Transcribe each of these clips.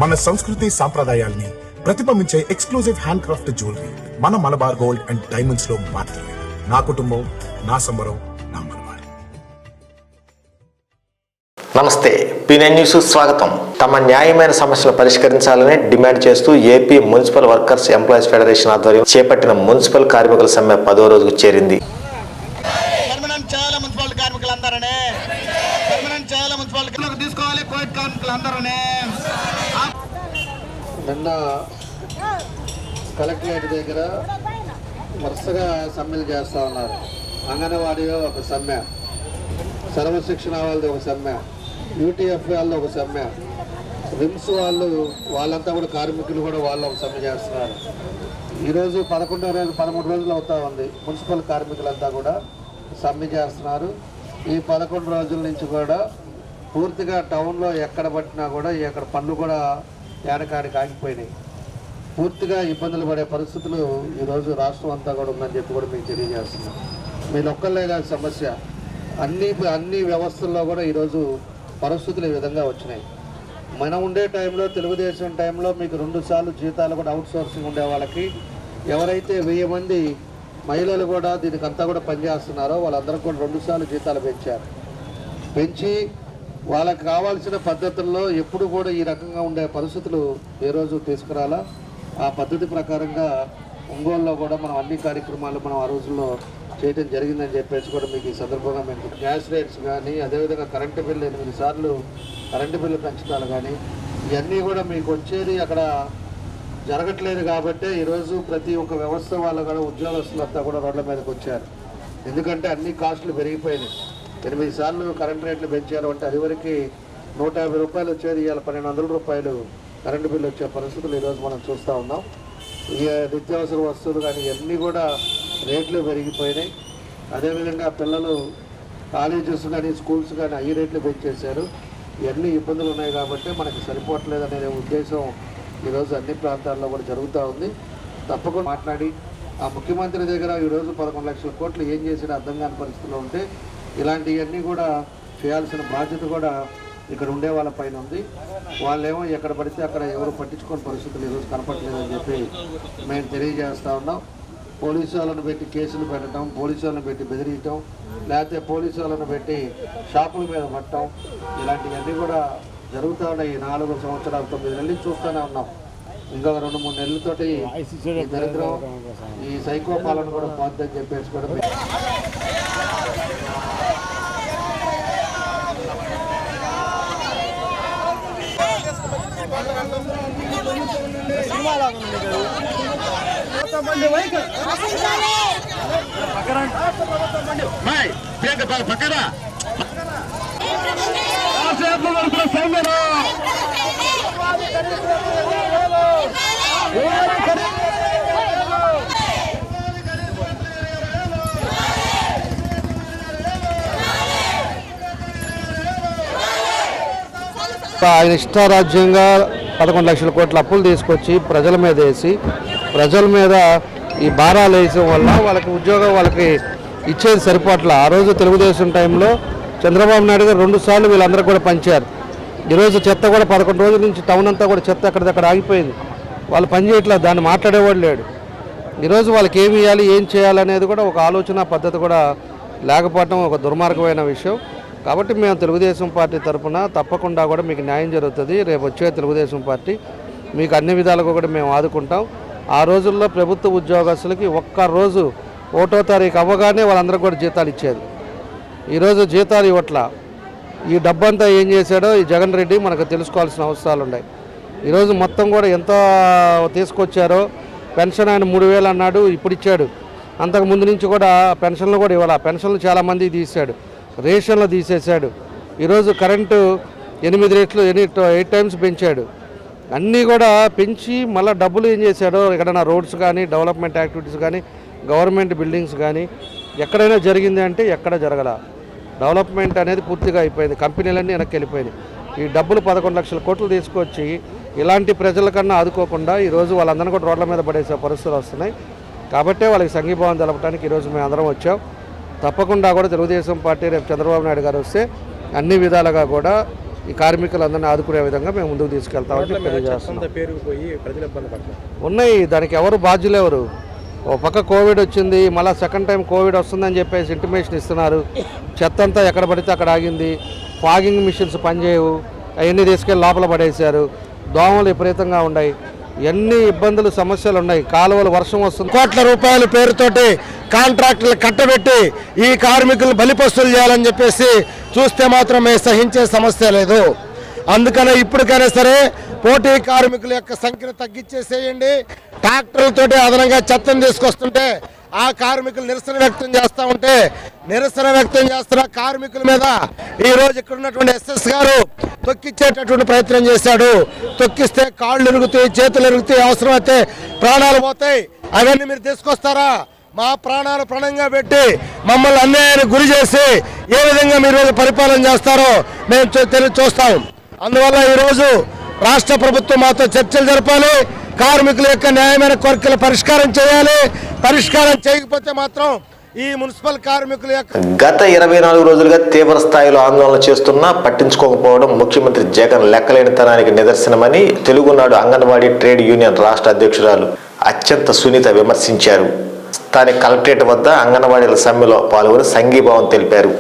మన సంస్కృతి సాంప్రదాయాల్ని ప్రతిబింబించే ఎక్స్క్లూజివ్ హ్యాండ్ క్రాఫ్ట్ జ్యువెలరీ మన మలబార్ గోల్డ్ అండ్ డైమండ్స్ లో మాత్రమే. నా కుటుంబం, నా సంబరం, నా మలబార్. నమస్తే, పీనైన్ న్యూస్ స్వాగతం. తమ న్యాయమైన సమస్యలు పరిష్కరించాలని డిమాండ్ చేస్తూ AP municipal workers employees federation ఆధ్వర్యం చేపట్టిన మున్సిపల్ కార్మికుల సమ్మె 10వ రోజుకు చేరింది. నిన్న కలెక్టరేట్ దగ్గర వరుసగా సమ్మెలు చేస్తూ ఉన్నారు. అంగన్వాడీలో ఒక సమ్మె, సర్వశిక్షణ వాళ్ళది ఒక సమ్మె, యూటీఎఫ్ వాళ్ళు ఒక సమ్మె, రిమ్స్ వాళ్ళంతా కూడా కార్మికులు కూడా వాళ్ళు ఒక సమ్మె చేస్తున్నారు. ఈరోజు 13 రోజులు అవుతా ఉంది. మున్సిపల్ కార్మికులంతా కూడా సమ్మె చేస్తున్నారు. ఈ 11 రోజుల నుంచి కూడా పూర్తిగా టౌన్లో ఎక్కడ పట్టినా కూడా ఎక్కడ పనులు కూడా ఏడకాడికి ఆగిపోయినాయి. పూర్తిగా ఇబ్బందులు పడే పరిస్థితులు ఈరోజు రాష్ట్రం అంతా కూడా ఉందని చెప్పి కూడా మీకు తెలియజేస్తున్నాం. మీరు ఒక్కళ్ళే కాదు సమస్య, అన్ని వ్యవస్థల్లో కూడా ఈరోజు పరిస్థితులు ఈ విధంగా వచ్చినాయి. మనం ఉండే టైంలో, తెలుగుదేశం టైంలో మీకు 2 సార్లు జీతాలు కూడా అవుట్ సోర్సింగ్ ఉండే వాళ్ళకి, ఎవరైతే 1000 మంది మహిళలు కూడా దీనికి అంతా కూడా పనిచేస్తున్నారో వాళ్ళందరికీ కూడా 2 సార్లు జీతాలు పెంచి వాళ్ళకి కావాల్సిన పద్ధతుల్లో ఎప్పుడు కూడా ఈ రకంగా ఉండే పరిస్థితులు ఏ రోజు తీసుకురాలా. ఆ పద్ధతి ప్రకారంగా ఒంగోలులో కూడా మనం అన్ని కార్యక్రమాలు మనం ఆ రోజుల్లో చేయడం జరిగిందని చెప్పేసి కూడా మీకు ఈ సందర్భంగా మేము గ్యాస్ రేట్స్ కానీ, అదేవిధంగా కరెంటు బిల్లు 8 సార్లు కరెంటు బిల్లు పెంచడాలు కానీ, ఇవన్నీ కూడా మీకు వచ్చేది అక్కడ జరగట్లేదు. కాబట్టి ఈరోజు ప్రతి ఒక్క వ్యవస్థ వాళ్ళు కూడా ఉద్యోగస్తులంతా కూడా రోడ్ల మీదకి వచ్చారు. ఎందుకంటే అన్ని కాస్టులు పెరిగిపోయినాయి. 8 సార్లు కరెంటు రేట్లు పెంచారు అంటే అది వరకు 150 రూపాయలు వచ్చేది, ఇవాళ 1200 రూపాయలు కరెంటు బిల్లు వచ్చే పరిస్థితులు ఈరోజు మనం చూస్తూ ఉన్నాం. ఈ నిత్యావసర వస్తువులు కానీ ఇవన్నీ కూడా రేట్లు పెరిగిపోయినాయి. అదేవిధంగా పిల్లలు కాలేజెస్ కానీ స్కూల్స్ కానీ అయ్యి రేట్లు పెంచేశారు. ఇవన్నీ ఇబ్బందులు ఉన్నాయి కాబట్టి మనకి సరిపోవట్లేదు అనే ఉద్దేశం ఈరోజు అన్ని ప్రాంతాల్లో కూడా జరుగుతూ ఉంది. తప్పకుండా మాట్లాడి ఆ ముఖ్యమంత్రి దగ్గర ఈరోజు 11 లక్షల కోట్లు ఏం చేసినా అర్థం కాని పరిస్థితిలో ఉంటే ఇలాంటివన్నీ కూడా చేయాల్సిన బాధ్యత కూడా ఇక్కడ ఉండే వాళ్ళ పైన ఉంది. వాళ్ళేమో ఎక్కడ పడితే అక్కడ ఎవరు పట్టించుకోని పరిస్థితులు ఈరోజు కనపట్లేదని చెప్పి మేము తెలియజేస్తూ ఉన్నాం. పోలీసు వాళ్ళను పెట్టి కేసులు పెట్టడం, పోలీసు వాళ్ళని పెట్టి బెదిరించడం, లేకపోతే పోలీసు వాళ్ళను పెట్టి షాపుల మీద పట్టడం, ఇలాంటివన్నీ కూడా జరుగుతూ ఉన్నాయి. 4 సంవత్సరాలు 9 నెలలు చూస్తూనే ఉన్నాం. ఇంకొక 2-3 నెలలతోటి ఈ దరిద్రం, ఈ సైకో పాలన కూడా పోద్దని చెప్పేసి కూడా ఆయన ఇష్టారాజ్యంగా 11 లక్షల కోట్ల అప్పులు తీసుకొచ్చి ప్రజల మీద వేసి, ప్రజల మీద ఈ భారాలు వేయడం వల్ల వాళ్ళకి ఉద్యోగం వాళ్ళకి ఇచ్చేది సరిపోట్ల. ఆ రోజు తెలుగుదేశం టైంలో చంద్రబాబు నాయుడు గారు 2 సార్లు వీళ్ళందరూ కూడా పంచారు. ఈరోజు చెత్త కూడా 11 రోజుల నుంచి టౌన్ అంతా కూడా చెత్త ఎక్కడిదక్కడ ఆగిపోయింది. వాళ్ళు పని చేయట్లేదు, దాన్ని మాట్లాడేవాడు లేడు. ఈరోజు వాళ్ళకి ఏమి ఇవ్వాలి, ఏం చేయాలనేది కూడా ఒక ఆలోచన పద్ధతి కూడా లేకపోవడం ఒక దుర్మార్గమైన విషయం. కాబట్టి మేము తెలుగుదేశం పార్టీ తరఫున తప్పకుండా కూడా మీకు న్యాయం జరుగుతుంది. రేపు వచ్చే తెలుగుదేశం పార్టీ మీకు అన్ని విధాలుగా కూడా మేము ఆదుకుంటాం. ఆ రోజుల్లో ప్రభుత్వ ఉద్యోగస్తులకి ఒక్కరోజు 1వ తారీఖు అవ్వగానే వాళ్ళందరికీ కూడా జీతాలు ఇచ్చేది. ఈరోజు జీతాలు ఇవ్వట్లా. ఈ డబ్బంతా ఏం చేశాడో ఈ జగన్ రెడ్డి మనకు తెలుసుకోవాల్సిన అవసరాలు ఉన్నాయి. ఈరోజు మొత్తం కూడా ఎంత తీసుకొచ్చారో, పెన్షన్ ఆయన 3000 అన్నాడు, ఇప్పుడు ఇచ్చాడు. అంతకు ముందు నుంచి కూడా పెన్షన్లు కూడా ఇవ్వాలి. పెన్షన్లు చాలామంది తీశాడు, రేషన్లు తీసేశాడు. ఈరోజు కరెంటు 8 రేట్లు 8 టైమ్స్ పెంచాడు. అన్నీ కూడా పెంచి మళ్ళీ డబ్బులు ఏం చేశాడో, ఎక్కడైనా రోడ్స్ కానీ, డెవలప్మెంట్ యాక్టివిటీస్ కానీ, గవర్నమెంట్ బిల్డింగ్స్ కానీ ఎక్కడైనా జరిగింది అంటే ఎక్కడ జరగల. డెవలప్మెంట్ అనేది పూర్తిగా అయిపోయింది. కంపెనీలన్నీ వెనక్కి వెళ్ళిపోయినాయి. ఈ డబ్బులు 11 లక్షల కోట్లు తీసుకొచ్చి ఇలాంటి ప్రజల కన్నా ఆదుకోకుండా ఈరోజు వాళ్ళందరినీ కూడా రోడ్ల మీద పడేసే పరిస్థితులు వస్తున్నాయి. కాబట్టే వాళ్ళకి సంఘీభావం తెలపడానికి ఈరోజు మేము అందరం వచ్చాం. తప్పకుండా కూడా తెలుగుదేశం పార్టీ రేపు చంద్రబాబు నాయుడు గారు వస్తే అన్ని విధాలుగా కూడా ఈ కార్మికులందరినీ ఆదుకునే విధంగా మేము ముందుకు తీసుకెళ్తామని తెలియజేస్తున్నాం. ఉన్నాయి, దానికి ఎవరు బాధ్యులు ఎవరు? ఓ పక్క కోవిడ్ వచ్చింది, మళ్ళీ సెకండ్ టైం కోవిడ్ వస్తుందని చెప్పేసి ఇంటిమేషన్ ఇస్తున్నారు. చెత్త అంతా ఎక్కడ పడితే అక్కడ ఆగింది, ఫాగింగ్ మిషన్స్ పనిచేయవు, అవన్నీ తీసుకెళ్ళి లోపల పడేశారు. దోమలు విపరీతంగా ఉన్నాయి, ఎన్ని ఇబ్బందులు సమస్యలు ఉన్నాయి. కాలువలు వర్షం వస్తుంది, కోట్ల రూపాయల పేరుతోటి కాంట్రాక్టులు కట్టబెట్టి ఈ కార్మికులను బలిపస్తులు చేయాలని చెప్పేసి చూస్తే మాత్రం మేము సహించే సమస్య లేదు. అందుకనే ఇప్పటికైనా సరే పోటీ కార్మికుల యొక్క సంఖ్యను తగ్గించేసేయండి. ట్రాక్టర్లతోటి అదనంగా చెత్తను తీసుకొస్తుంటే ఆ కార్మికులు నిరసన వ్యక్తం చేస్తూ ఉంటే నిరసన వ్యక్తం చేస్తున్న కార్మికుల మీద ఈరోజు ఇక్కడ ఉన్నటువంటి ఎస్ఎస్ గారు తొక్కిచ్చేటటువంటి ప్రయత్నం చేశాడు. తొక్కిస్తే కాళ్ళు ఇరుగుతాయి, చేతులు ఇరుగుతాయి, అవసరమైతే ప్రాణాలు పోతాయి. అవన్నీ మీరు తీసుకొస్తారా? మా ప్రాణాలు ప్రణంగా పెట్టి మమ్మల్ని అన్యాయానికి గురి చేసి ఏ విధంగా మీరు పరిపాలన చేస్తారో మేము చూస్తాం. అందువల్ల ఈరోజు రాష్ట్ర ప్రభుత్వం మాతో చర్చలు జరపాలి, కార్మికుల యొక్క న్యాయమైన కోరికలు పరిష్కారం చేయాలి. పరిష్కారం చేయకపోతే మాత్రం ఈ మున్సిపల్ కార్మికుల యొక్క గత 24 రోజులుగా తీవ్ర స్థాయిలో ఆందోళన చేస్తున్నా పట్టించుకోకపోవడం ముఖ్యమంత్రి జగన్ లెక్కలేనితనానికి నిదర్శనమని తెలుగునాడు అంగన్వాడీ ట్రేడ్ యూనియన్ రాష్ట్ర అధ్యక్షురాలు అత్యంత సునీత విమర్శించారు. స్థానిక కలెక్టరేట్ వద్ద అంగన్వాడీల సమ్మెలో పాల్గొని సంఘీభావం తెలిపారు.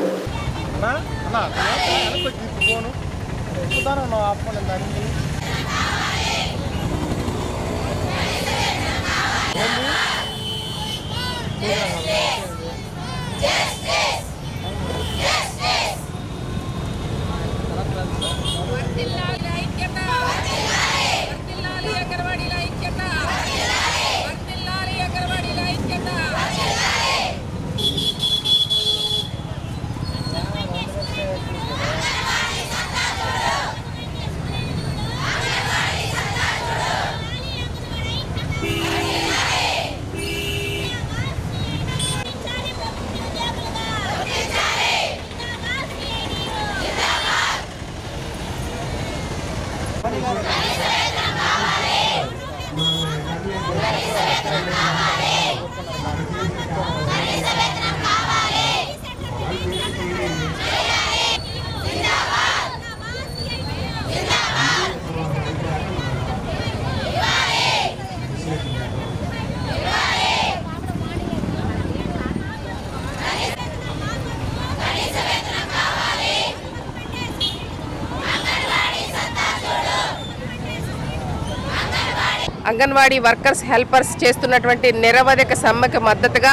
అంగన్వాడీ వర్కర్స్ హెల్పర్స్ చేస్తున్నటువంటి నిరవధిక సమ్మెకు మద్దతుగా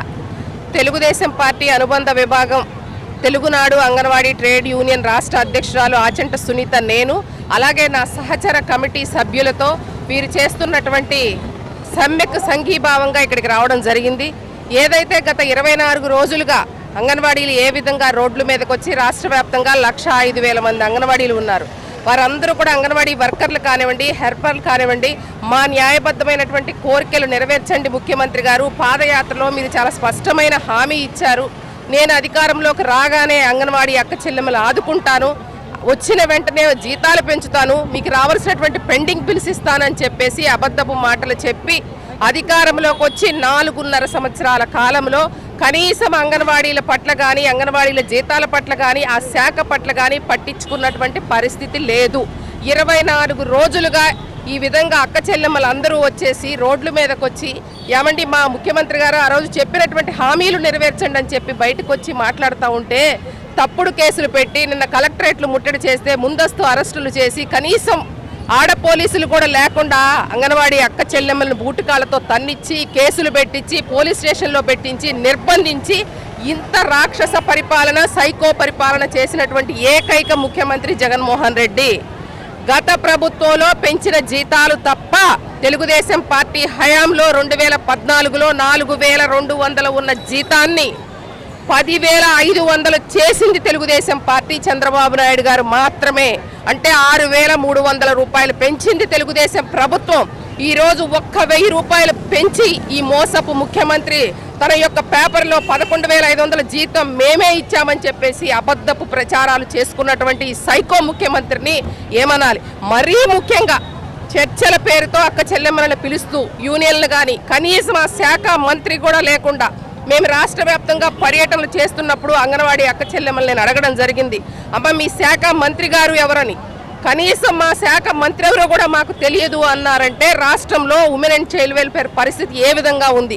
తెలుగుదేశం పార్టీ అనుబంధ విభాగం తెలుగునాడు అంగన్వాడీ ట్రేడ్ యూనియన్ రాష్ట్ర అధ్యక్షురాలు ఆచంట సునీత, నేను అలాగే నా సహచర కమిటీ సభ్యులతో వీరు చేస్తున్నటువంటి సమ్మెకు సంఘీభావంగా ఇక్కడికి రావడం జరిగింది. ఏదైతే గత 24 రోజులుగా అంగన్వాడీలు ఏ విధంగా రోడ్ల మీదకి వచ్చి రాష్ట్ర వ్యాప్తంగా 1,05,000 మంది అంగన్వాడీలు ఉన్నారు. వారందరూ కూడా అంగన్వాడీ వర్కర్లు కానివ్వండి, హెల్పర్లు కానివ్వండి, మా న్యాయబద్ధమైనటువంటి కోరికలు నెరవేర్చండి ముఖ్యమంత్రి గారు. పాదయాత్రలో మీరు చాలా స్పష్టమైన హామీ ఇచ్చారు. నేను అధికారంలోకి రాగానే అంగన్వాడీ అక్క చెల్లెమ్మలు ఆదుకుంటాను, వచ్చిన వెంటనే జీతాలు పెంచుతాను, మీకు రావాల్సినటువంటి పెండింగ్ బిల్స్ ఇస్తానని చెప్పేసి అబద్ధపు మాటలు చెప్పి అధికారంలోకి వచ్చి 4.5 సంవత్సరాల కాలంలో కనీసం అంగన్వాడీల పట్ల కానీ, అంగన్వాడీల జీతాల పట్ల కానీ, ఆ శాఖ పట్ల కానీ పట్టించుకున్నటువంటి పరిస్థితి లేదు. 24 రోజులుగా ఈ విధంగా అక్క చెల్లెమ్మలు అందరూ వచ్చేసి రోడ్ల మీదకి వచ్చి ఏమండి మా ముఖ్యమంత్రి గారు ఆ రోజు చెప్పినటువంటి హామీలు నెరవేర్చండి అని చెప్పి బయటకు వచ్చి మాట్లాడుతూ ఉంటే తప్పుడు కేసులు పెట్టి నిన్న కలెక్టరేట్లు ముట్టడి చేస్తే ముందస్తు అరెస్టులు చేసి కనీసం ఆడ పోలీసులు కూడా లేకుండా అంగన్వాడీ అక్క చెల్లెమ్మలను బూటుకాలతో తన్నిచ్చి కేసులు పెట్టించి పోలీస్ స్టేషన్లో పెట్టించి నిర్బంధించి ఇంత రాక్షస పరిపాలన, సైకో పరిపాలన చేసినటువంటి ఏకైక ముఖ్యమంత్రి జగన్మోహన్ రెడ్డి. గత ప్రభుత్వంలో పెంచిన జీతాలు తప్ప తెలుగుదేశం పార్టీ హయాంలో 2014లో 4,200 ఉన్న జీతాన్ని 10,500 చేసింది తెలుగుదేశం పార్టీ చంద్రబాబు నాయుడు గారు మాత్రమే. అంటే 6,300 రూపాయలు పెంచింది తెలుగుదేశం ప్రభుత్వం. ఈరోజు 1,000 రూపాయలు పెంచి ఈ మోసపు ముఖ్యమంత్రి తన యొక్క పేపర్లో 11,500 జీతం మేమే ఇచ్చామని చెప్పేసి అబద్ధపు ప్రచారాలు చేసుకున్నటువంటి ఈ సైకో ముఖ్యమంత్రిని ఏమనాలి? మరీ ముఖ్యంగా చర్చల పేరుతో అక్క చెల్లెమ్మలను పిలుస్తూ యూనియన్లు కానీ కనీసం ఆ శాఖ మంత్రి కూడా లేకుండా మేము రాష్ట్ర వ్యాప్తంగా పర్యటనలు చేస్తున్నప్పుడు అంగన్వాడీ అక్క చెల్లెమ్మల్ని నేను అడగడం జరిగింది, అమ్మ మీ శాఖ మంత్రి గారు ఎవరని. కనీసం మా శాఖ మంత్రి ఎవరో కూడా మాకు తెలియదు అన్నారంటే రాష్ట్రంలో ఉమెన్ అండ్ చైల్డ్ వెల్ఫేర్ పరిస్థితి ఏ విధంగా ఉంది?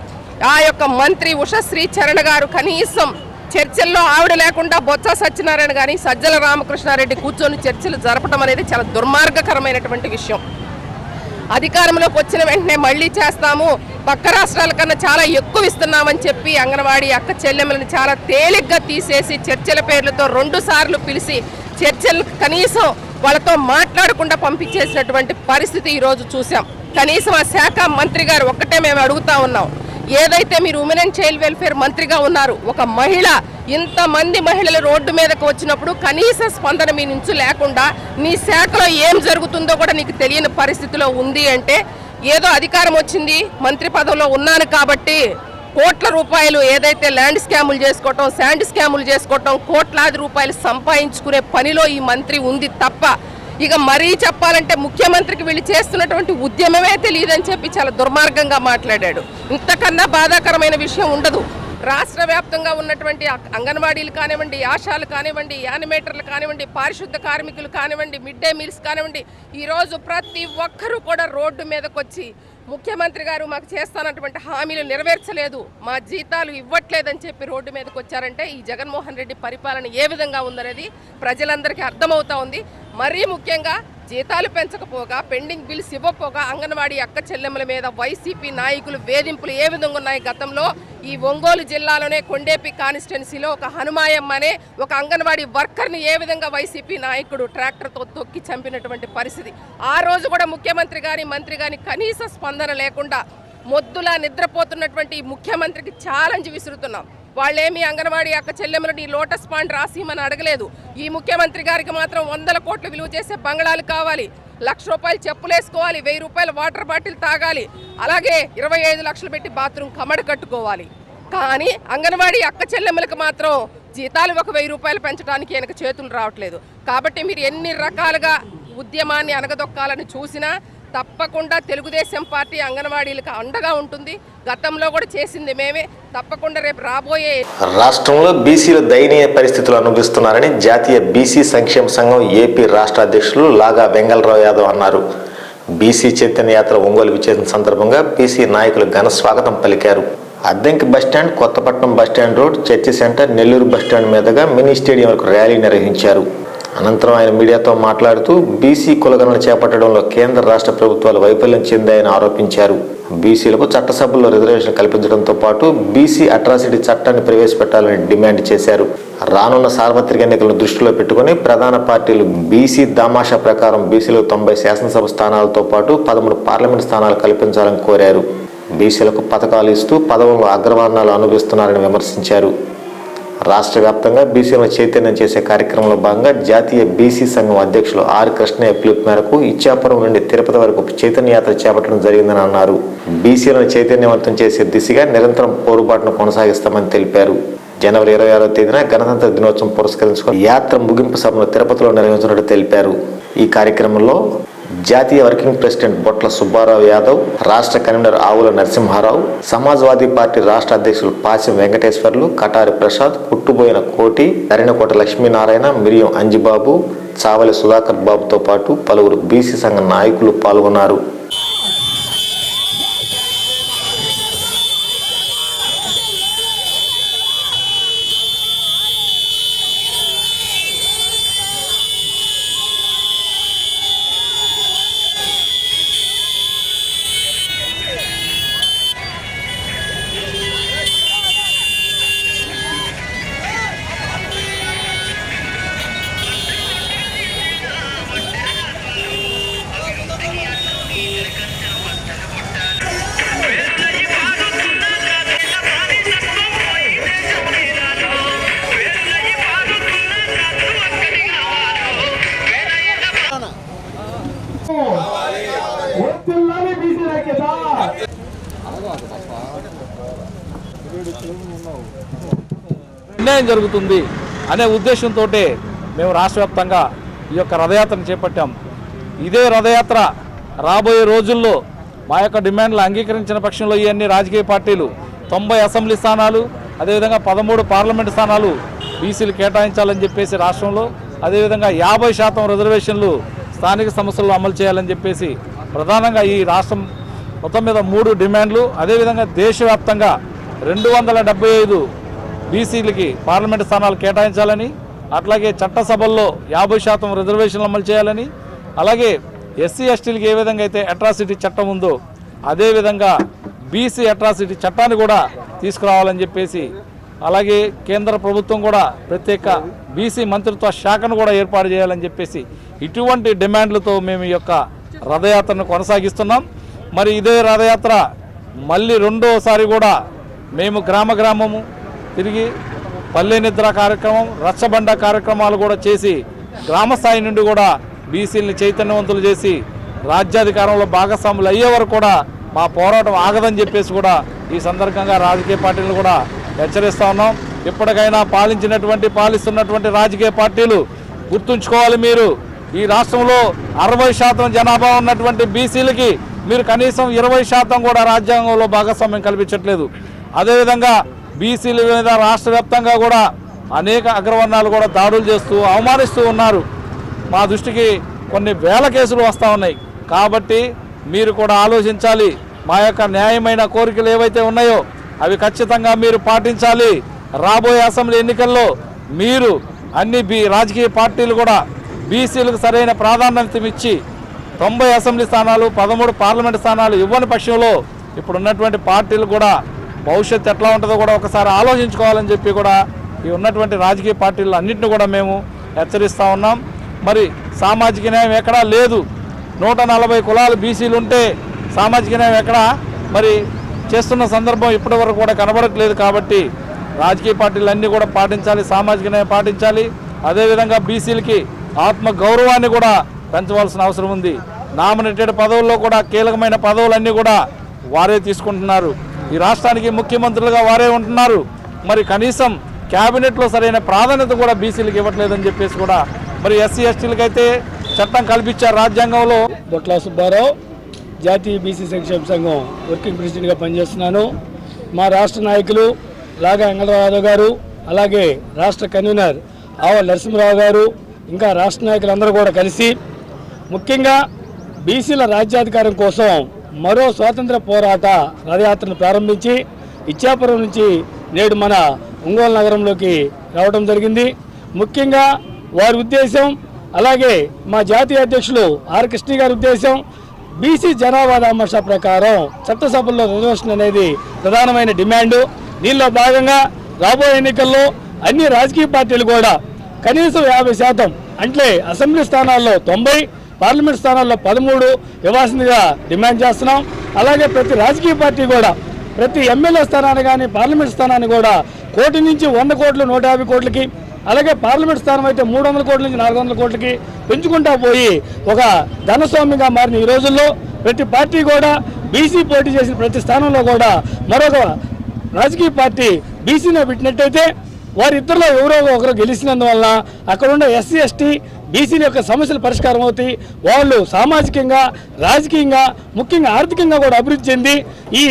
ఆ యొక్క మంత్రి ఉషశ్రీ చరణ్ గారు కనీసం చర్చల్లో ఆవిడ లేకుండా బొత్స సత్యనారాయణ గాని సజ్జల రామకృష్ణారెడ్డి కూర్చొని చర్చలు జరపడం అనేది చాలా దుర్మార్గకరమైనటువంటి విషయం. అధికారంలోకి వచ్చిన వెంటనే మళ్ళీ చేస్తాము, పక్క రాష్ట్రాల కన్నా చాలా ఎక్కువ ఇస్తున్నామని చెప్పి అంగన్వాడీ అక్క చెల్లెమ్మలను చాలా తేలిగ్గా తీసేసి చర్చల పేర్లతో 2 సార్లు పిలిచి చర్చలు కనీసం వాళ్ళతో మాట్లాడకుండా పంపించేసినటువంటి పరిస్థితి ఈరోజు చూసాం. కనీసం ఆ శాఖ మంత్రి గారు ఒక్కటే మేము అడుగుతా ఉన్నాం, ఏదైతే మీరు ఉమెన్ అండ్ చైల్డ్ వెల్ఫేర్ మంత్రిగా ఉన్నారు, ఒక మహిళ ఇంతమంది మహిళలు రోడ్డు మీదకి వచ్చినప్పుడు కనీస స్పందన మీ నుంచి లేకుండా నీ శాఖలో ఏం జరుగుతుందో కూడా నీకు తెలియని పరిస్థితిలో ఉంది అంటే, ఏదో అధికారం వచ్చింది మంత్రి పదవిలో ఉన్నాను కాబట్టి కోట్ల రూపాయలు ఏదైతే ల్యాండ్ స్కాములు చేసుకోవటం, శాండ్ స్కాములు చేసుకోవటం, కోట్లాది రూపాయలు సంపాదించుకునే పనిలో ఈ మంత్రి ఉంది తప్ప ఇక మరీ చెప్పాలంటే ముఖ్యమంత్రికి వీళ్ళు చేస్తున్నటువంటి ఉద్యమమే తెలియదని చెప్పి చాలా దుర్మార్గంగా మాట్లాడాడు. ఇంతకన్నా బాధాకరమైన విషయం ఉండదు. రాష్ట్ర వ్యాప్తంగా ఉన్నటువంటి అంగన్వాడీలు కానివ్వండి, ఆశాలు కానివ్వండి, యానిమేటర్లు కానివ్వండి, పారిశుద్ధ కార్మికులు కానివ్వండి, మిడ్ డే మీల్స్ కానివ్వండి, ఈరోజు ప్రతి ఒక్కరూ కూడా రోడ్డు మీదకి వచ్చి ముఖ్యమంత్రి గారు మాకు చేస్తానటువంటి హామీలు నెరవేర్చలేదు, మా జీతాలు ఇవ్వట్లేదని చెప్పి రోడ్డు మీదకి వచ్చారంటే ఈ జగన్మోహన్ రెడ్డి పరిపాలన ఏ విధంగా ఉందనేది ప్రజలందరికీ అర్థమవుతా ఉంది. మరీ ముఖ్యంగా జీతాలు పెంచకపోగా, పెండింగ్ బిల్స్ ఇవ్వకపోగా అంగన్వాడీ అక్క చెల్లెమ్మల మీద వైసీపీ నాయకులు వేధింపులు ఏ విధంగా ఉన్నాయి? గతంలో ఈ ఒంగోలు జిల్లాలోనే కొండేపి కాన్స్టిట్యున్సీలో ఒక హనుమాయమ్మ అనే ఒక అంగన్వాడీ వర్కర్ని ఏ విధంగా వైసీపీ నాయకుడు ట్రాక్టర్తో తొక్కి చంపినటువంటి పరిస్థితి. ఆ రోజు కూడా ముఖ్యమంత్రి గాని మంత్రి గాని కనీస స్పందన లేకుండా మొద్దులా నిద్రపోతున్నటువంటి ముఖ్యమంత్రికి ఛాలెంజ్ విసురుతున్నాం. వాళ్ళేమి అంగన్వాడీ అక్క చెల్లెమ్మలని లోటస్ పాండ్ రాసిమని అడగలేదు. ఈ ముఖ్యమంత్రి గారికి మాత్రం 100 కోట్లు విలువ చేసే బంగళాలు కావాలి, 1,00,000 రూపాయలు చెప్పులు వేసుకోవాలి, 1000 రూపాయల వాటర్ బాటిల్ తాగాలి, అలాగే 25 లక్షలు పెట్టి బాత్రూమ్ కమడ కట్టుకోవాలి. కానీ అంగన్వాడీ అక్క చెల్లెమ్మలకు మాత్రం జీతాలు 1000 రూపాయలు పెంచడానికి వెనక చేతులు రావట్లేదు. కాబట్టి మీరు ఎన్ని రకాలుగా ఉద్యమాన్ని అనగదొక్కాలని చూసినా తప్పకుండా తెలుగుదేశం పార్టీ అంగన్వాడీలకు అండగా ఉంటుంది. గతంలో కూడా చేసింది మేమే. తప్పకుండా రేపు రాబోయే రాష్ట్రంలో బీసీలు దయనీయ పరిస్థితులు అనుభవిస్తున్నారని జాతీయ బీసీ సంక్షేమ సంఘం ఏపీ రాష్ట్ర అధ్యక్షులు లాగా వెంగళరావు యాదవ్ అన్నారు. బీసీ చైతన్య యాత్ర ఒంగోలు విచ్చేసిన సందర్భంగా బీసీ నాయకులు ఘన స్వాగతం పలికారు. Addanki bus stand, Kothapatnam bus stand road, church centre, Nellore bus stand మీదుగా మినీ స్టేడియం వరకు ర్యాలీ నిర్వహించారు. అనంతరం ఆయన మీడియాతో మాట్లాడుతూ బీసీ కులగణన చేపట్టడంలో కేంద్ర రాష్ట్ర ప్రభుత్వాలు వైఫల్యం చెందాయని ఆరోపించారు. బీసీలకు చట్టసభల్లో రిజర్వేషన్ కల్పించడంతో పాటు బీసీ అట్రాసిటీ చట్టాన్ని ప్రవేశపెట్టాలని డిమాండ్ చేశారు. రానున్న సార్వత్రిక ఎన్నికలను దృష్టిలో పెట్టుకుని ప్రధాన పార్టీలు బీసీ దామాషా ప్రకారం బీసీలకు 90 శాసనసభ స్థానాలతో పాటు 13 పార్లమెంట్ స్థానాలు కల్పించాలని కోరారు. బీసీలకు పథకాలు ఇస్తూ పదవుల్లో అగ్రవర్ణాలు అనుభవిస్తున్నారని విమర్శించారు. రాష్ట్ర వ్యాప్తంగా బీసీలను చైతన్యం చేసే కార్యక్రమంలో భాగంగా జాతీయ బీసీ సంఘం అధ్యక్షులు ఆర్ కృష్ణయ్య పిలుపు మేరకు ఇచ్చాపురం నుండి తిరుపతి వరకు చైతన్య యాత్ర చేపట్టడం జరిగిందని అన్నారు. బీసీలను చైతన్యవంతం చేసే దిశగా నిరంతరం పోరుబాటును కొనసాగిస్తామని తెలిపారు. జనవరి 26వ తేదీన గణతంత్ర దినోత్సవం పురస్కరించుకుని యాత్ర ముగింపు సభను తిరుపతిలో నిర్వహించినట్టు తెలిపారు. ఈ కార్యక్రమంలో జాతీయ వర్కింగ్ ప్రెసిడెంట్ బొట్ల సుబ్బారావు యాదవ్, రాష్ట్ర కన్వీనర్ ఆవుల నరసింహారావు, సమాజ్వాదీ పార్టీ రాష్ట్ర అధ్యక్షులు పాసిం వెంకటేశ్వర్లు, కటారి ప్రసాద్, పుట్టుబోయిన కోటి, దరినకోట లక్ష్మీనారాయణ, మిరియం అంజిబాబు, చావలి సుధాకర్ బాబుతో పాటు పలువురు బీసీ సంఘ నాయకులు పాల్గొన్నారు. అన్యాయం జరుగుతుంది అనే ఉద్దేశంతో మేము రాష్ట్ర వ్యాప్తంగా ఈ యొక్క రథయాత్రను చేపట్టాం. ఇదే రథయాత్ర రాబోయే రోజుల్లో మా యొక్క డిమాండ్లు అంగీకరించిన పక్షంలో ఈ అన్ని రాజకీయ పార్టీలు 90 అసెంబ్లీ స్థానాలు, అదేవిధంగా 13 పార్లమెంటు స్థానాలు బీసీలు కేటాయించాలని చెప్పేసి రాష్ట్రంలో, అదేవిధంగా 50% రిజర్వేషన్లు స్థానిక సంస్థల్లో అమలు చేయాలని చెప్పేసి ప్రధానంగా ఈ రాష్ట్రం మొత్తం మీద 3 డిమాండ్లు. అదేవిధంగా దేశవ్యాప్తంగా 275 బీసీలకి పార్లమెంటు స్థానాలు కేటాయించాలని, అట్లాగే చట్టసభల్లో 50% రిజర్వేషన్లు అమలు చేయాలని, అలాగే ఎస్సీ ఎస్టీలకి ఏ విధంగా అయితే అట్రాసిటీ చట్టం ఉందో అదేవిధంగా బీసీ అట్రాసిటీ చట్టాన్ని కూడా తీసుకురావాలని చెప్పేసి, అలాగే కేంద్ర ప్రభుత్వం కూడా ప్రత్యేక బీసీ మంత్రిత్వ శాఖను కూడా ఏర్పాటు చేయాలని చెప్పేసి ఇటువంటి డిమాండ్లతో మేము ఈ యొక్క రథయాత్రను కొనసాగిస్తున్నాం. మరి ఇదే రథయాత్ర మళ్ళీ రెండోసారి కూడా మేము గ్రామము తిరిగి పల్లె నిద్ర కార్యక్రమం, రచ్చబండ కార్యక్రమాలు కూడా చేసి గ్రామస్థాయి నుండి కూడా బీసీలని చైతన్యవంతులు చేసి రాజ్యాధికారంలో భాగస్వాములు అయ్యే వరకు కూడా మా పోరాటం ఆగదని చెప్పేసి కూడా ఈ సందర్భంగా రాజకీయ పార్టీలు కూడా హెచ్చరిస్తూ ఉన్నాం. ఇప్పటికైనా పాలిస్తున్నటువంటి రాజకీయ పార్టీలు గుర్తుంచుకోవాలి. మీరు ఈ రాష్ట్రంలో 60% జనాభా ఉన్నటువంటి బీసీలకి మీరు కనీసం 20% కూడా రాజ్యాంగంలో భాగస్వామ్యం కల్పించట్లేదు. అదేవిధంగా బీసీల మీద రాష్ట్ర వ్యాప్తంగా కూడా అనేక అగ్రవర్ణాలు కూడా దాడులు చేస్తూ అవమానిస్తూ ఉన్నారు. మా దృష్టికి కొన్ని వేల కేసులు వస్తూ ఉన్నాయి. కాబట్టి మీరు కూడా ఆలోచించాలి. మా యొక్క న్యాయమైన కోరికలు ఏవైతే ఉన్నాయో అవి ఖచ్చితంగా మీరు పాటించాలి. రాబోయే అసెంబ్లీ ఎన్నికల్లో మీరు అన్ని రాజకీయ పార్టీలు కూడా బీసీలకు సరైన ప్రాధాన్యత ఇచ్చి 90 అసెంబ్లీ స్థానాలు, 13 పార్లమెంటు స్థానాలు ఇవ్వని పక్షంలో ఇప్పుడు ఉన్నటువంటి పార్టీలు కూడా భవిష్యత్తు ఎట్లా ఉంటుందో కూడా ఒకసారి ఆలోచించుకోవాలని చెప్పి కూడా ఈ ఉన్నటువంటి రాజకీయ పార్టీలు అన్నింటినీ కూడా మేము హెచ్చరిస్తూ ఉన్నాం. మరి సామాజిక న్యాయం ఎక్కడా లేదు. 140 కులాలు బీసీలు ఉంటే సామాజిక న్యాయం ఎక్కడా మరి చేస్తున్న సందర్భం ఇప్పటి వరకు కూడా కనబడట్లేదు. కాబట్టి రాజకీయ పార్టీలు అన్నీ కూడా పాటించాలి, సామాజిక న్యాయం పాటించాలి. అదేవిధంగా బీసీలకి ఆత్మ గౌరవాన్ని కూడా పెంచవలసిన అవసరం ఉంది. నామినేటెడ్ పదవుల్లో కూడా కీలకమైన పదవులన్నీ కూడా వారే తీసుకుంటున్నారు. ఈ రాష్ట్రానికి ముఖ్యమంత్రులుగా వారే ఉంటున్నారు. మరి కనీసం క్యాబినెట్లో సరైన ప్రాధాన్యత కూడా బీసీలకు ఇవ్వట్లేదని చెప్పేసి కూడా మరి ఎస్సీ ఎస్టీలకైతే చట్టం కల్పించారు రాజ్యాంగంలో. బొట్ల సుబ్బారావు, జాతీయ బీసీ సంక్షేమ సంఘం వర్కింగ్ ప్రెసిడెంట్గా పనిచేస్తున్నాను. మా రాష్ట్ర నాయకులు లాగా వెంకటరావు గారు, అలాగే రాష్ట్ర కన్వీనర్ ఆవల నరసింహరావు గారు, ఇంకా రాష్ట్ర నాయకులందరూ కూడా కలిసి ముఖ్యంగా బీసీల రాజ్యాధికారం కోసం మరో స్వాతంత్ర పోరాట రథయాత్రను ప్రారంభించి ఇచ్చాపురం నుంచి నేడు మన ఒంగోలు నగరంలోకి రావడం జరిగింది. ముఖ్యంగా వారి ఉద్దేశం, అలాగే మా జాతీయ అధ్యక్షులు ఆర్ కృష్ణ గారి ఉద్దేశం, బీసీ జనాభా దామాషా ప్రకారం చట్టసభల్లో రిజర్వేషన్ అనేది ప్రధానమైన డిమాండు. దీనిలో భాగంగా రాబోయే ఎన్నికల్లో అన్ని రాజకీయ పార్టీలు కూడా కనీసం 50% అంటే అసెంబ్లీ స్థానాల్లో 90, పార్లమెంట్ స్థానాల్లో 13 ఇవ్వాల్సిందిగా డిమాండ్ చేస్తున్నాం. అలాగే ప్రతి రాజకీయ పార్టీ కూడా ప్రతి ఎమ్మెల్యే స్థానాన్ని కానీ పార్లమెంట్ స్థానాన్ని కూడా 1 కోటి నుంచి 100 కోట్లు 150 కోట్లకి, అలాగే పార్లమెంట్ స్థానం అయితే 300 కోట్ల నుంచి 400 కోట్లకి పెంచుకుంటా పోయి ఒక ధనస్వామ్యంగా మారిన ఈ రోజుల్లో ప్రతి పార్టీ కూడా బీసీ పోటీ చేసిన ప్రతి స్థానంలో కూడా మరొక రాజకీయ పార్టీ బీసీనే పెట్టినట్టయితే వారిద్దరిలో ఎవరో ఒకరు గెలిచినందువలన అక్కడ ఉన్న ఎస్సీ ఎస్టీ బీసీల యొక్క సమస్యలు పరిష్కారం అవుతాయి. వాళ్ళు సామాజికంగా, రాజకీయంగా, ముఖ్యంగా ఆర్థికంగా కూడా అభివృద్ధి చెంది ఈ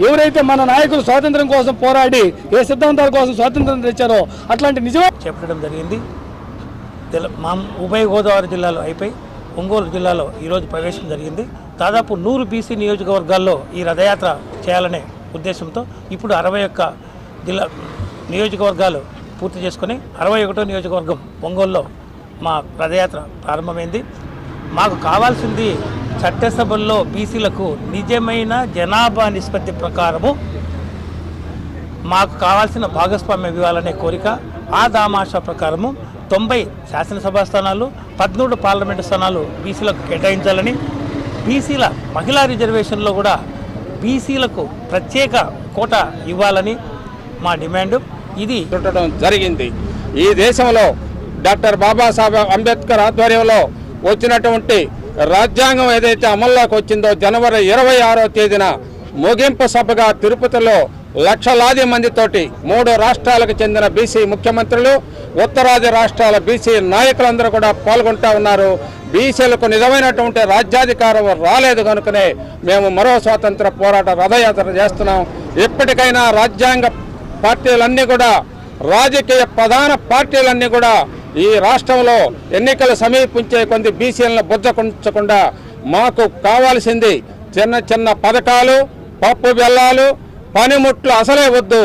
ఎవరైతే మన నాయకులు స్వాతంత్రం కోసం పోరాడి ఏ సిద్ధాంతాల కోసం స్వాతంత్రం తెచ్చారో అట్లాంటి నిజమే చెప్పడం జరిగింది. మా ఉభయ గోదావరి జిల్లాలో అయిపోయి ఒంగోలు జిల్లాలో ఈరోజు ప్రవేశం జరిగింది. దాదాపు 100 బీసీ నియోజకవర్గాల్లో ఈ రథయాత్ర చేయాలనే ఉద్దేశంతో ఇప్పుడు 61 జిల్లా నియోజకవర్గాలు పూర్తి చేసుకొని 61వ నియోజకవర్గం ఒంగోలులో మా రథయాత్ర ప్రారంభమైంది. మాకు కావాల్సింది చట్టసభల్లో బీసీలకు నిజమైన జనాభా నిష్పత్తి ప్రకారము మాకు కావాల్సిన భాగస్వామ్యం ఇవ్వాలనే కోరిక. ఆ దామాషా ప్రకారము 90 శాసనసభ స్థానాలు, 13 పార్లమెంటు స్థానాలు బీసీలకు కేటాయించాలని, బీసీల మహిళా రిజర్వేషన్లో కూడా బీసీలకు ప్రత్యేక కోటా ఇవ్వాలని మా డిమాండు. ఇది చుట్టడం జరిగింది. ఈ దేశంలో డాక్టర్ బాబాసాహెబ్ అంబేద్కర్ ఆధ్వర్యంలో వచ్చినటువంటి రాజ్యాంగం ఏదైతే అమల్లోకి వచ్చిందో జనవరి 26వ తేదీన ముగింపు సభగా తిరుపతిలో లక్షలాది మందితోటి 3 రాష్ట్రాలకు చెందిన బీసీ ముఖ్యమంత్రులు, ఉత్తరాది రాష్ట్రాల బీసీ నాయకులందరూ కూడా పాల్గొంటూ ఉన్నారు. బీసీలకు నిజమైనటువంటి రాజ్యాధికారం రాలేదు కనుకనే మేము మరో స్వాతంత్ర పోరాట రథయాత్ర చేస్తున్నాం. ఎప్పటికైనా రాజ్యాంగ పార్టీలన్నీ కూడా రాజకీయ ప్రధాన పార్టీలన్నీ కూడా ఈ రాష్ట్రంలో ఎన్నికలు సమీపించే కొంత బీసీలను బుజ్జకుంచకుండా మాకు కావాల్సింది చిన్న చిన్న పథకాలు, పప్పు బెల్లాలు, పనిముట్లు అసలే వద్దు.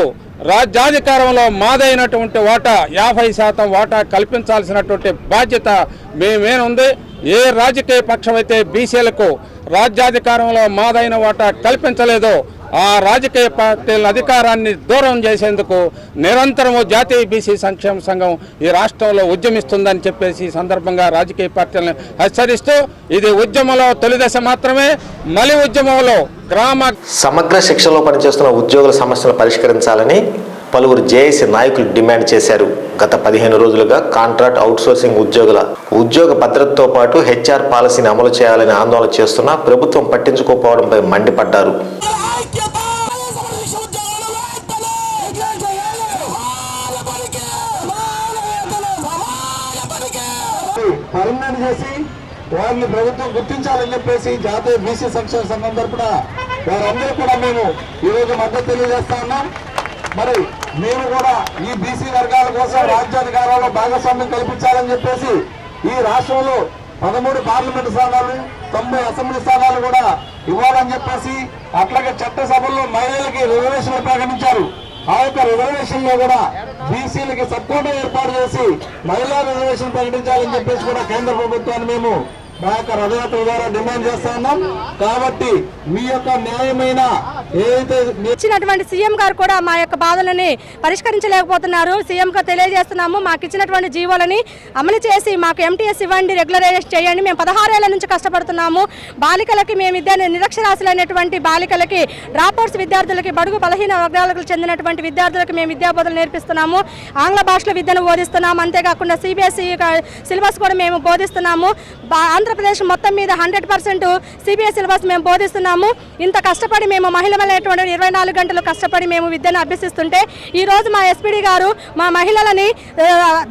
రాజ్యాధికారంలో మాదైనటువంటి వాటా 50% వాటా కల్పించాల్సినటువంటి బాధ్యత మేమేనుంది. ఏ రాజకీయ పక్షం అయితే బీసీలకు రాజ్యాధికారంలో మాదైన వాటా కల్పించలేదో ఆ రాజకీయ పార్టీల అధికారాన్ని దూరం చేసేందుకు నిరంతరము జాతీయ బీసీ సంక్షేమ సంఘం ఈ రాష్ట్రంలో ఉద్యమిస్తుందని చెప్పేసి ఈ సందర్భంగా రాజకీయ పార్టీలను హెచ్చరిస్తూ ఇది ఉద్యమంలో తొలి దశ మాత్రమే. మలి ఉద్యమంలో సమగ్ర శిక్షణలో పనిచేస్తున్న ఉద్యోగుల సమస్యలను పరిష్కరించాలని పలువురు జేఏసీ నాయకులు డిమాండ్ చేశారు. గత 15 రోజులుగా కాంట్రాక్ట్ అవుట్సోర్సింగ్ ఉద్యోగ భద్రతతో పాటు హెచ్ఆర్ పాలసీని అమలు చేయాలని ఆందోళన చేస్తున్నా ప్రభుత్వం పట్టించుకోకపోవడంపై మండిపడ్డారు. పర్మనెంట్ చేసి వారిని ప్రభుత్వం గుర్తించాలని చెప్పేసి జాతీయ బీసీ సంక్షేమ సంఘం తరపున వారందరూ కూడా మేము ఈరోజు మద్దతు తెలియజేస్తా ఉన్నాం. మరి మేము కూడా ఈ బీసీ వర్గాల కోసం రాజ్యాధికారంలో భాగస్వామ్యం కల్పించాలని చెప్పేసి ఈ రాష్ట్రంలో 13 పార్లమెంటు స్థానాలు, 90 అసెంబ్లీ స్థానాలు కూడా ఇవ్వాలని చెప్పేసి, అట్లాగే చట్టసభల్లో మహిళలకి రిజర్వేషన్లు ప్రకటించారు. ఆ యొక్క రిజర్వేషన్ లో కూడా బీసీలకి సపోర్ట్ ఏర్పాటు చేసి మహిళా రిజర్వేషన్ ప్రకటించాలని చెప్పేసి కూడా కేంద్ర ప్రభుత్వాన్ని మేము మా యొక్క రథయాత్ర ద్వారా డిమాండ్ చేస్తా ఉన్నాం. కాబట్టి మీ యొక్క న్యాయమైన ఏదైతే ఇచ్చినటువంటి సీఎం గారు కూడా మా యొక్క బాధలని పరిష్కరించలేకపోతున్నారు. సీఎం గారు తెలియజేస్తున్నాము, మాకు ఇచ్చినటువంటి జీవోలని అమలు చేసి మాకు ఎంటీఎస్ ఇవ్వండి, రెగ్యులరైజ్ చేయండి. మేము 16 ఏళ్ల నుంచి కష్టపడుతున్నాము. బాలికలకి మేము నిరక్షరాస్యులైనటువంటి బాలికలకి, డ్రాప్అవుట్స్ విద్యార్థులకి, బడుగు బలహీన వర్గాలకు చెందినటువంటి విద్యార్థులకి మేము విద్యాబోధనలు నేర్పిస్తున్నాము. ఆంగ్ల భాషలో విద్యను బోధిస్తున్నాము. అంతేకాకుండా సిబిఎస్ఈ సిలబస్ కూడా మేము బోధిస్తున్నాము. ఆంధ్రప్రదేశ్ మొత్తం మీద 100% సిబిఎస్ సిలబస్ మేము బోధిస్తున్నాము. ఇంత కష్టపడి మేము మహిళలైనటువంటి 24 గంటలు కష్టపడి మేము విద్యను అభ్యసిస్తుంటే ఈరోజు మా ఎస్పీడీ గారు మా మహిళలని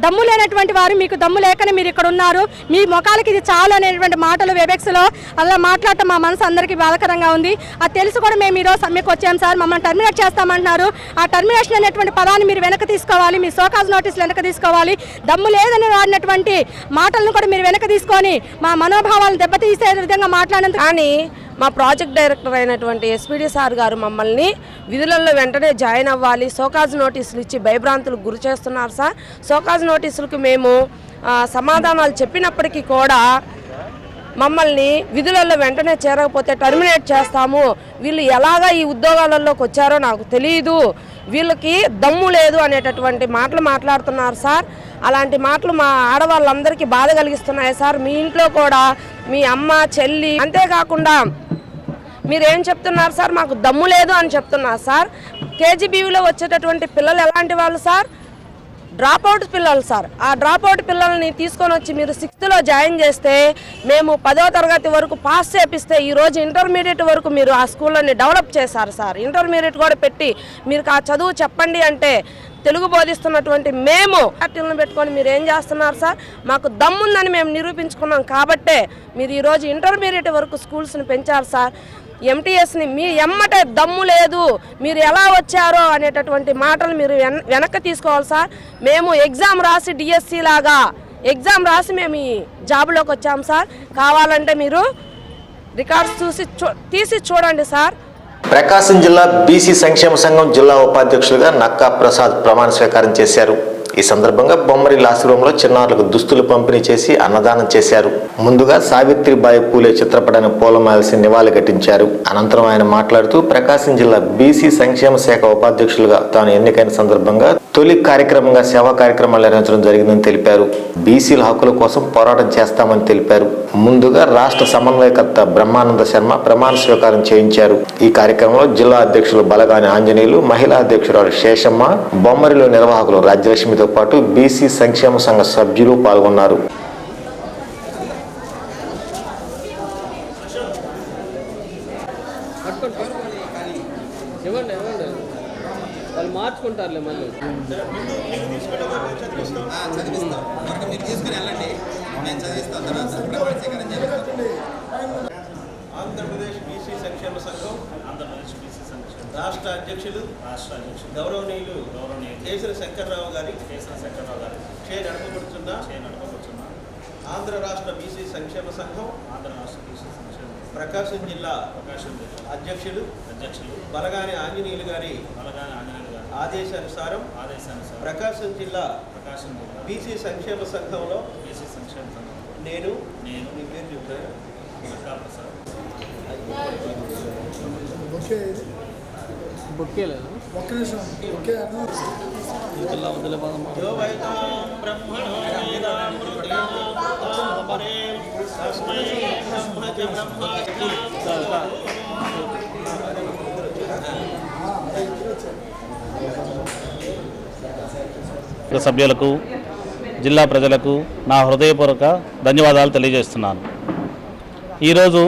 దమ్ము లేనటువంటి వారు, మీకు దమ్ము లేకనే మీరు ఇక్కడ ఉన్నారు, మీ ముఖాలకి ఇది చాలు అనేటువంటి మాటలు వెబెక్స్లో అలా మాట్లాడటం మా మనసు అందరికీ బాధకరంగా ఉంది. అది తెలుసు కూడా మేము ఈరోజు సమ్మెకు వచ్చాం సార్. మమ్మల్ని టర్మినేట్ చేస్తామంటున్నారు. ఆ టర్మినేషన్ అనేటువంటి పదాన్ని మీరు వెనక తీసుకోవాలి, మీ సోకాజ్ నోటీసులు వెనక తీసుకోవాలి. దమ్ము లేదని వాడినటువంటి మాటలను కూడా మీరు వెనక తీసుకొని మా మనోభావాలను దెబ్బతీసే విధంగా మాట్లాడినందుకు. కానీ మా ప్రాజెక్ట్ డైరెక్టర్ అయినటువంటి ఎస్పీడీ సార్ గారు మమ్మల్ని విధులలో వెంటనే జాయిన్ అవ్వాలి, సోకాజ్ నోటీసులు ఇచ్చి భయభ్రాంతులకు గురి చేస్తున్నారు సార్. సోకాజ్ నోటీసులకు మేము సమాధానాలు చెప్పినప్పటికీ కూడా మమ్మల్ని విధులలో వెంటనే చేరకపోతే టర్మినేట్ చేస్తాము, వీళ్ళు ఎలాగా ఈ ఉద్యోగాలలోకి వచ్చారో నాకు తెలియదు, వీళ్ళకి దమ్ము లేదు అనేటటువంటి మాటలు మాట్లాడుతున్నారు సార్. అలాంటి మాటలు మా ఆడవాళ్ళందరికీ బాధ కలిగిస్తున్నాయి సార్. మీ ఇంట్లో కూడా మీ అమ్మ, చెల్లి, అంతేకాకుండా మీరేం చెప్తున్నారు సార్, మాకు దమ్ము లేదు అని చెప్తున్నారు సార్. కేజీబీవీలో వచ్చేటటువంటి పిల్లలు ఎలాంటి వాళ్ళు సార్? డ్రాప్అవుట్ పిల్లలు సార్. ఆ డ్రాప్అవుట్ పిల్లల్ని తీసుకొని వచ్చి మీరు 6th జాయిన్ చేస్తే, మేము 10వ తరగతి వరకు పాస్ చేపిస్తే ఈరోజు ఇంటర్మీడియట్ వరకు మీరు ఆ స్కూళ్ళని డెవలప్ చేశారు సార్. ఇంటర్మీడియట్ కూడా పెట్టి మీరు ఆ చదువు చెప్పండి అంటే తెలుగు బోధిస్తున్నటువంటి మేము పార్టీలను పెట్టుకొని మీరు ఏం చేస్తున్నారు సార్? మాకు దమ్ముందని మేము నిరూపించుకున్నాం కాబట్టే మీరు ఈరోజు ఇంటర్మీడియట్ వరకు స్కూల్స్ని పెంచారు సార్. ఎంటీఎస్ని మీ ఎమ్మటే దమ్ము లేదు, మీరు ఎలా వచ్చారో అనేటటువంటి మాటలు మీరు వెనక్కి తీసుకోవాలి సార్. మేము ఎగ్జామ్ రాసి డిఎస్సి లాగా ఎగ్జామ్ రాసి మేము ఈ జాబ్లోకి వచ్చాము సార్. కావాలంటే మీరు రికార్డ్స్ తీసి చూడండి సార్. ప్రకాశం జిల్లా బీసీ సంక్షేమ సంఘం జిల్లా ఉపాధ్యక్షులుగా నక్కా ప్రసాద్ ప్రమాణ స్వీకారం చేశారు. ఈ సందర్భంగా బొమ్మరి ఆశ్రమంలో చిన్నారులకు దుస్తులు పంపిణీ చేసి అన్నదానం చేశారు. ముందుగా సావిత్రిబాయి పూలే చిత్రపటానికి పూలమాలసి నివాళి ఘటించారు. అనంతరం ఆయన మాట్లాడుతూ ప్రకాశం జిల్లా బీసీ సంక్షేమ శాఖ ఉపాధ్యక్షులుగా తాను ఎన్నికైన సందర్భంగా తొలి కార్యక్రమంగా సేవా కార్యక్రమాలు నిర్వహించడం జరిగిందని తెలిపారు. బీసీల హక్కుల కోసం పోరాటం చేస్తామని తెలిపారు. ముందుగా రాష్ట్ర సమన్వయకర్త బ్రహ్మానంద శర్మ ప్రమాణ స్వీకారం చేయించారు. ఈ కార్యక్రమంలో జిల్లా అధ్యక్షులు బలగాని ఆంజనేయులు, మహిళా అధ్యక్షురాలు శేషమ్మ, బొమ్మరిలో నిర్వాహకులు రాజ్యలక్ష్మితో పాటు బీసీ సంక్షేమ సంఘ సభ్యులు పాల్గొన్నారు. ఆంధ్రప్రదేశ్ బీసీ సంక్షేమ సంఘం రాష్ట్ర అధ్యక్షులు గౌరవనీయులు కేసరి శంకర్రావు గారి చే నడపబడుతున్న ఆంధ్ర రాష్ట్ర బీసీ సంక్షేమ సంఘం ప్రకాశం జిల్లా అధ్యక్షులు బలగాని ఆంజనేయులు గారి ఆదేశానుసారం ప్రకాశం జిల్లా బీసీ సంక్షేమ సంఘంలో నేను మీ పేరు చెప్తాను సభ్యులకు జిల్లా ప్రజలకు నా హృదయపూర్వక ధన్యవాదాలు తెలియజేస్తున్నాను. ఈరోజు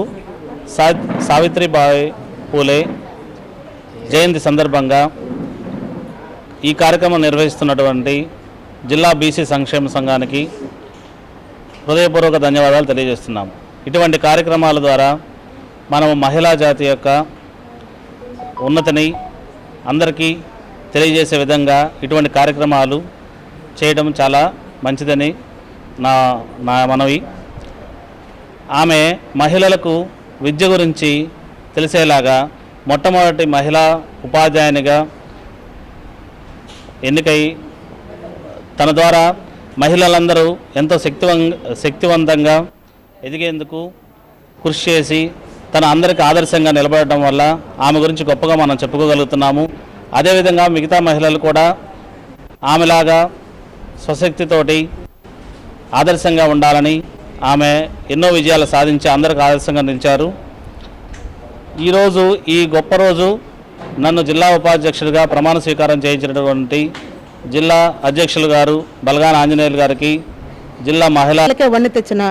సావిత్రిబాయి పూలే జయంతి సందర్భంగా ఈ కార్యక్రమం నిర్వహిస్తున్నటువంటి జిల్లా బీసీ సంక్షేమ సంఘానికి హృదయపూర్వక ధన్యవాదాలు తెలియజేస్తున్నాము. ఇటువంటి కార్యక్రమాల ద్వారా మనము మహిళా జాతి యొక్క ఉన్నతిని అందరికీ తెలియజేసే విధంగా ఇటువంటి కార్యక్రమాలు చేయడం చాలా మంచిదని నా మనవి. ఆమె మహిళలకు విద్య గురించి తెలిసేలాగా మొట్టమొదటి మహిళా ఉపాధ్యాయునిగా ఎన్నికై తన ద్వారా మహిళలందరూ ఎంతో శక్తివంతంగా ఎదిగేందుకు కృషి చేసి తన అందరికీ ఆదర్శంగా నిలబడటం వల్ల ఆమె గురించి గొప్పగా మనం చెప్పుకోగలుగుతున్నాము. అదేవిధంగా మిగతా మహిళలు కూడా ఆమెలాగా స్వశక్తితోటి ఆదర్శంగా ఉండాలని ఆమె ఎన్నో విజయాలు సాధించి అందరికి ఆదర్శంగా నిలిచారు. ఈరోజు ఈ గొప్ప రోజు నన్ను జిల్లా ఉపాధ్యక్షుడిగా ప్రమాణ స్వీకారం చేయించినటువంటి జిల్లా అధ్యక్షులు గారు బలగాన ఆంజనేయులు గారికి, జిల్లా మహిళలకే వన్నె తెచ్చిన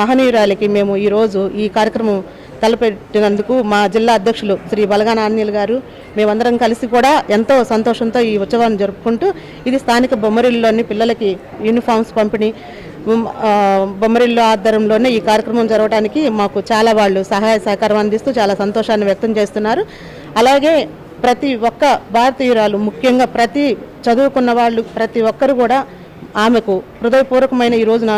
మహనీయురాలికి మేము ఈరోజు ఈ కార్యక్రమం తలపెట్టినందుకు మా జిల్లా అధ్యక్షులు శ్రీ బలగాన ఆంజనేయులు గారు మేమందరం కలిసి కూడా ఎంతో సంతోషంతో ఈ ఉత్సవాన్ని జరుపుకుంటూ ఇది స్థానిక బొమ్మరిల్లులోని పిల్లలకి యూనిఫామ్స్ పంపిణీ బొమ్మరిల్లు ఆధ్వర్యంలోనే ఈ కార్యక్రమం జరగడానికి మాకు చాలా వాళ్ళు సహాయ సహకారం అందిస్తూ చాలా సంతోషాన్ని వ్యక్తం చేస్తున్నారు. అలాగే ప్రతి ఒక్క భారతీయురాలు ముఖ్యంగా ప్రతి చదువుకున్న వాళ్ళు ప్రతి ఒక్కరు కూడా ఆమెకు హృదయపూర్వకమైన ఈ రోజున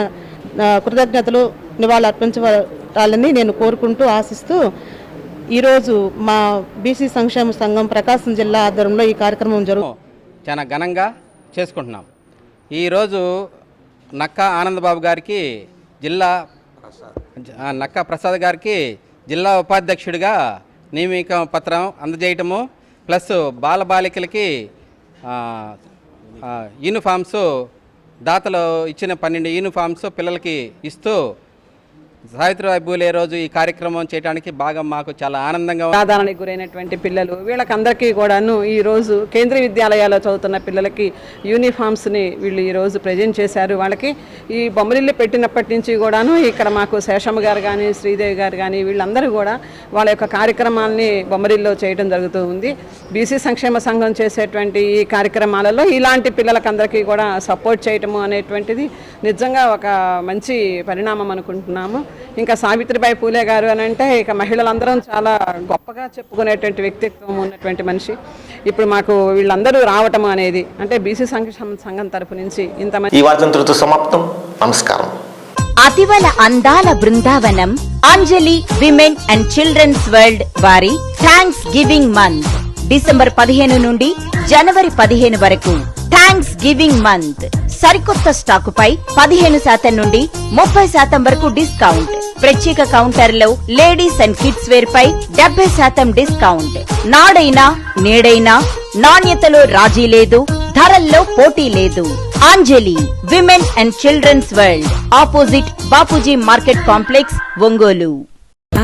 కృతజ్ఞతలు నివాళులు అర్పించాలని నేను కోరుకుంటూ ఆశిస్తూ ఈరోజు మా బీసీ సంక్షేమ సంఘం ప్రకాశం జిల్లా ఆధ్వర్యంలో ఈ కార్యక్రమం చాలా ఘనంగా చేసుకుంటున్నాం. ఈరోజు నక్కా ఆనందబాబు గారికి నక్కా ప్రసాద్ గారికి జిల్లా ఉపాధ్యక్షుడిగా నియామక పత్రం అందజేయటము, ప్లస్ బాలబాలికలకి యూనిఫామ్స్ దాతలు ఇచ్చిన 12 యూనిఫామ్స్ పిల్లలకి ఇస్తూ సావిత్రిబాయి పూలే రోజు ఈ కార్యక్రమం చేయడానికి బాగా మాకు చాలా ఆనందంగా సాధారణకు గురైనటువంటి పిల్లలు వీళ్ళకందరికీ కూడాను ఈరోజు కేంద్రీయ విద్యాలయాల్లో చదువుతున్న పిల్లలకి యూనిఫామ్స్ని వీళ్ళు ఈరోజు ప్రజెంట్ చేశారు. వాళ్ళకి ఈ బొమ్మరిల్లు పెట్టినప్పటి నుంచి కూడాను ఇక్కడ మాకు శేషమ్మ గారు కానీ శ్రీదేవి గారు కానీ వీళ్ళందరూ కూడా వాళ్ళ యొక్క కార్యక్రమాలని బొమ్మరిల్లో చేయడం జరుగుతూ ఉంది. బీసీ సంక్షేమ సంఘం చేసేటువంటి ఈ కార్యక్రమాలలో ఇలాంటి పిల్లలకందరికీ కూడా సపోర్ట్ చేయటము అనేటువంటిది నిజంగా ఒక మంచి పరిణామం అనుకుంటున్నాము. ఇంకా సావిత్రిబాయి పూలే గారు అని అంటే ఇక మహిళలందరం చాలా గొప్పగా చెప్పుకునేటువంటి వ్యక్తిత్వం ఉన్నటువంటి మనిషి. ఇప్పుడు మాకు వీళ్ళందరూ రావటం అనేది అంటే బీసీ సంక్షేమ సంఘం తరపు నుంచి ఇంతమంది. ఈ వార్తంతో సమాప్తం. నమస్కారం. అతివల అందాల బృందావనం అంజలి విమెన్ అండ్ చిల్డ్రన్స్ వరల్డ్ వారి థ్యాంక్స్ గివింగ్ మంత్ డిసెంబర్ 15 నుండి జనవరి 15 వరకు థ్యాంక్స్ గివింగ్ మంత్. సరికొత్త స్టాకుపై 15% నుండి 30% వరకు డిస్కౌంట్. ప్రత్యేక కౌంటర్లో లేడీస్ అండ్ కిడ్స్ వేర్ పై 70% డిస్కౌంట్. నాడైనా నేడైనా నాణ్యతలో రాజీ లేదు, ధరల్లో పోటీ లేదు. Anjali women and children's world, opposite Bapuji market complex, Ongole.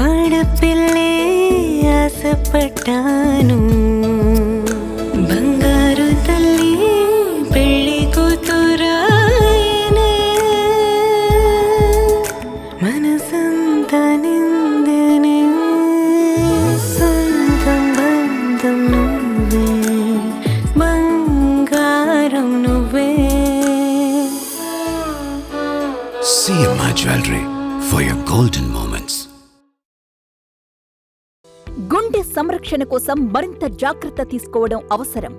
ఆడపిల్లే ఆశపడ్డాను, బంగారు తల్లి పెళ్లి కూతురాయనే, మనసంతా నిందనే, సొంతం బంధం నువ్వే, బంగారం నువ్వే. CMI Jewelry for your golden moments. గుండె సంరక్షణ కోసం మరింత జాగ్రత్త తీసుకోవడం అవసరం.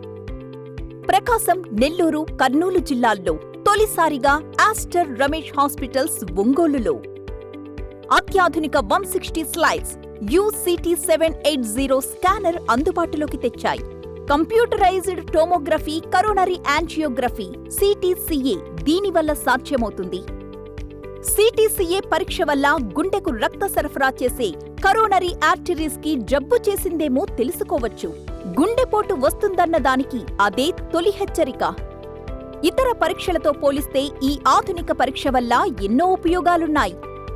ప్రకాశం, నెల్లూరు, కర్నూలు జిల్లాల్లో తొలిసారిగా ఆస్టర్ రమేష్ హాస్పిటల్స్ ఒంగోలులో అత్యాధునిక 160 స్లైడ్స్ UCT780 స్కానర్ అందుబాటులోకి తెచ్చాయి. Computerised tomography, coronary angiography, CTCA దీనివల్ల సాధ్యమవుతుంది. CTCA పరీక్ష వల్ల గుండెకు రక్త సరఫరా చేసే కరోనరీ ఆర్టరీస్ కి జబ్బు చేసిందేమో తెలుసుకోవచ్చు. గుండెపోటు వస్తుందన్న దానికి అదే తొలి హెచ్చరిక. ఇతర పరీక్షలతో పోలిస్తే ఈ ఆధునిక పరీక్ష వల్ల ఎన్నో ఉపయోగాలున్నాయి.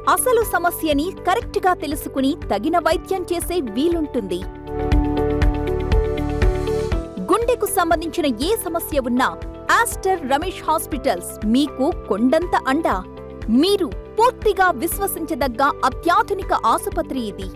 అసలు సమస్యని కరెక్ట్గా తెలుసుకుని తగిన వైద్యం చేసే వీలుంటుంది. గుండెకు సంబంధించిన ఏ సమస్య ఉన్నా ఆస్టర్ రమేష్ హాస్పిటల్స్ మీకు కొండంత అండ. మీరు పూర్తిగా విశ్వసించదగ్గ అత్యాధునిక ఆసుపత్రి ఇది.